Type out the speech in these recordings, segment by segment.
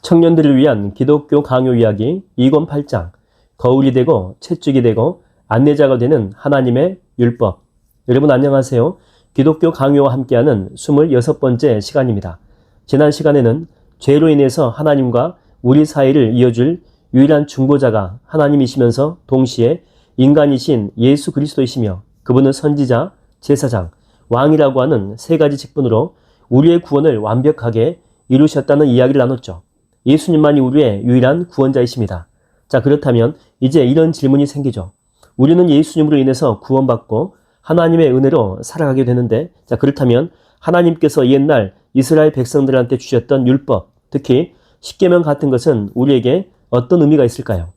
청년들을 위한 기독교 강요 이야기 2권 8장 거울이 되고 채찍이 되고 안내자가 되는 하나님의 율법. 여러분 안녕하세요. 기독교 강요와 함께하는 26번째 시간입니다. 지난 시간에는 죄로 인해서 하나님과 우리 사이를 이어줄 유일한 중보자가 하나님이시면서 동시에 인간이신 예수 그리스도이시며 그분은 선지자, 제사장, 왕이라고 하는 세 가지 직분으로 우리의 구원을 완벽하게 이루셨다는 이야기를 나눴죠. 예수님만이 우리의 유일한 구원자이십니다. 자, 그렇다면 이제 이런 질문이 생기죠. 우리는 예수님으로 인해서 구원받고 하나님의 은혜로 살아가게 되는데, 자, 그렇다면 하나님께서 옛날 이스라엘 백성들한테 주셨던 율법, 특히 십계명 같은 것은 우리에게 어떤 의미가 있을까요?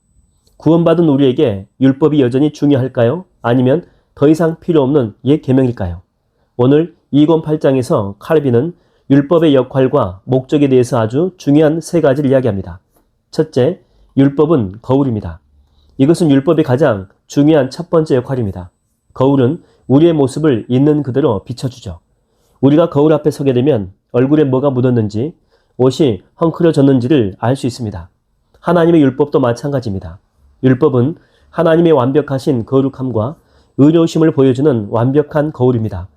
구원받은 우리에게 율법이 여전히 중요할까요? 아니면 더 이상 필요 없는 옛 계명일까요? 오늘 2권 8장에서 칼빈은 율법의 역할과 목적에 대해서 아주 중요한 세 가지를 이야기합니다. 첫째, 율법은 거울입니다. 이것은 율법의 가장 중요한 첫 번째 역할입니다. 거울은 우리의 모습을 있는 그대로 비춰주죠. 우리가 거울 앞에 서게 되면 얼굴에 뭐가 묻었는지, 옷이 헝클어졌는지를 알 수 있습니다. 하나님의 율법도 마찬가지입니다. 율법은 하나님의 완벽하신 거룩함과 의로우심을 보여주는 완벽한 거울입니다.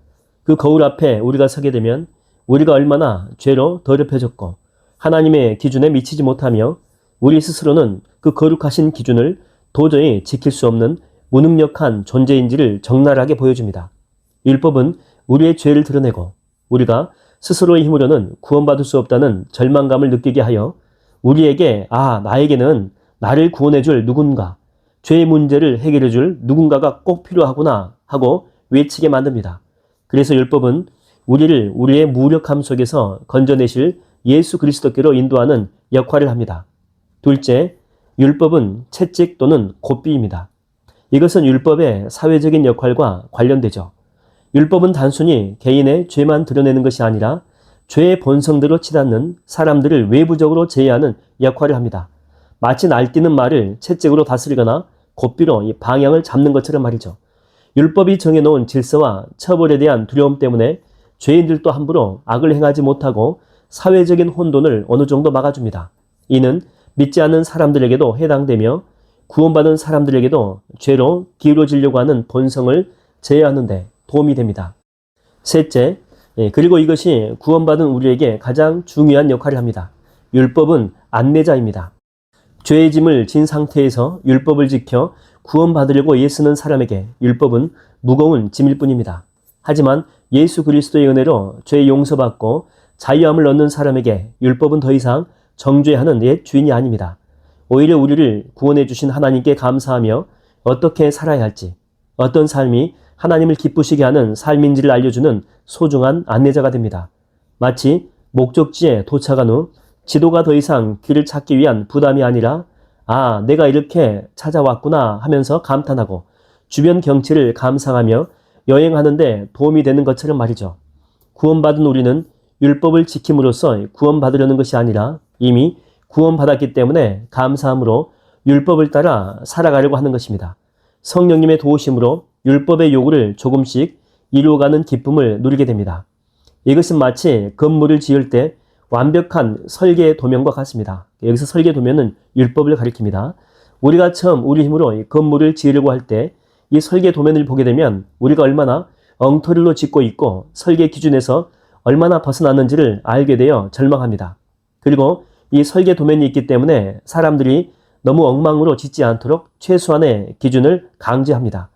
그 거울 앞에 우리가 서게 되면 우리가 얼마나 죄로 더럽혀졌고 하나님의 기준에 미치지 못하며 우리 스스로는 그 거룩하신 기준을 도저히 지킬 수 없는 무능력한 존재인지를 적나라하게 보여줍니다. 율법은 우리의 죄를 드러내고 우리가 스스로의 힘으로는 구원받을 수 없다는 절망감을 느끼게 하여 우리에게 나에게는 나를 구원해줄 누군가, 죄의 문제를 해결해줄 누군가가 꼭 필요하구나 하고 외치게 만듭니다. 그래서 율법은 우리를 우리의 무력함 속에서 건져내실 예수 그리스도께로 인도하는 역할을 합니다. 둘째, 율법은 채찍 또는 곱비입니다. 이것은 율법의 사회적인 역할과 관련되죠. 율법은 단순히 개인의 죄만 드러내는 것이 아니라 죄의 본성대로 치닫는 사람들을 외부적으로 제어하는 역할을 합니다. 마치 날뛰는 말을 채찍으로 다스리거나 곱비로 이 방향을 잡는 것처럼 말이죠. 율법이 정해놓은 질서와 처벌에 대한 두려움 때문에 죄인들도 함부로 악을 행하지 못하고 사회적인 혼돈을 어느 정도 막아줍니다. 이는 믿지 않는 사람들에게도 해당되며 구원받은 사람들에게도 죄로 기울어지려고 하는 본성을 제어하는 데 도움이 됩니다. 셋째, 그리고 이것이 구원받은 우리에게 가장 중요한 역할을 합니다. 율법은 안내자입니다. 죄의 짐을 진 상태에서 율법을 지켜 구원받으려고 애쓰는 사람에게 율법은 무거운 짐일 뿐입니다. 하지만 예수 그리스도의 은혜로 죄 용서받고 자유함을 얻는 사람에게 율법은 더 이상 정죄하는 옛 주인이 아닙니다. 오히려 우리를 구원해 주신 하나님께 감사하며 어떻게 살아야 할지, 어떤 삶이 하나님을 기쁘시게 하는 삶인지를 알려주는 소중한 안내자가 됩니다. 마치 목적지에 도착한 후 지도가 더 이상 길을 찾기 위한 부담이 아니라 내가 이렇게 찾아왔구나 하면서 감탄하고 주변 경치를 감상하며 여행하는데 도움이 되는 것처럼 말이죠. 구원받은 우리는 율법을 지킴으로써 구원받으려는 것이 아니라 이미 구원받았기 때문에 감사함으로 율법을 따라 살아가려고 하는 것입니다. 성령님의 도우심으로 율법의 요구를 조금씩 이루어가는 기쁨을 누리게 됩니다. 이것은 마치 건물을 지을 때 완벽한 설계 도면과 같습니다. 여기서 설계 도면은 율법을 가리킵니다. 우리가 처음 우리 힘으로 건물을 지으려고 할 때 이 설계 도면을 보게 되면 우리가 얼마나 엉터리로 짓고 있고 설계 기준에서 얼마나 벗어났는지를 알게 되어 절망합니다. 그리고 이 설계 도면이 있기 때문에 사람들이 너무 엉망으로 짓지 않도록 최소한의 기준을 강제합니다.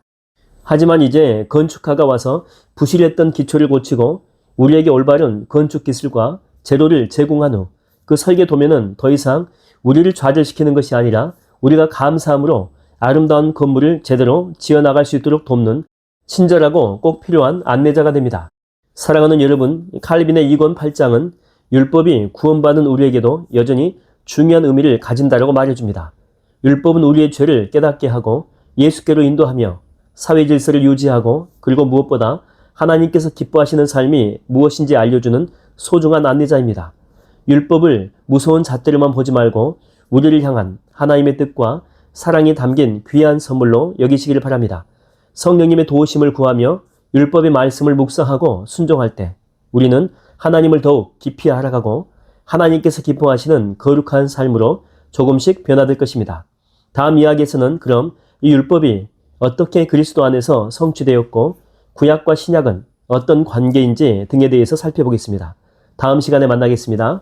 하지만 이제 건축가가 와서 부실했던 기초를 고치고 우리에게 올바른 건축 기술과 재료를 제공한 후 그 설계 도면은 더 이상 우리를 좌절시키는 것이 아니라 우리가 감사함으로 아름다운 건물을 제대로 지어나갈 수 있도록 돕는 친절하고 꼭 필요한 안내자가 됩니다. 사랑하는 여러분, 칼빈의 2권 8장은 율법이 구원받은 우리에게도 여전히 중요한 의미를 가진다라고 말해줍니다. 율법은 우리의 죄를 깨닫게 하고 예수께로 인도하며 사회 질서를 유지하고 그리고 무엇보다 하나님께서 기뻐하시는 삶이 무엇인지 알려주는 소중한 안내자입니다. 율법을 무서운 잣대로만 보지 말고 우리를 향한 하나님의 뜻과 사랑이 담긴 귀한 선물로 여기시기를 바랍니다. 성령님의 도우심을 구하며 율법의 말씀을 묵상하고 순종할 때 우리는 하나님을 더욱 깊이 알아가고 하나님께서 기뻐하시는 거룩한 삶으로 조금씩 변화될 것입니다. 다음 이야기에서는 그럼 이 율법이 어떻게 그리스도 안에서 성취되었고 구약과 신약은 어떤 관계인지 등에 대해서 살펴보겠습니다. 다음 시간에 만나겠습니다.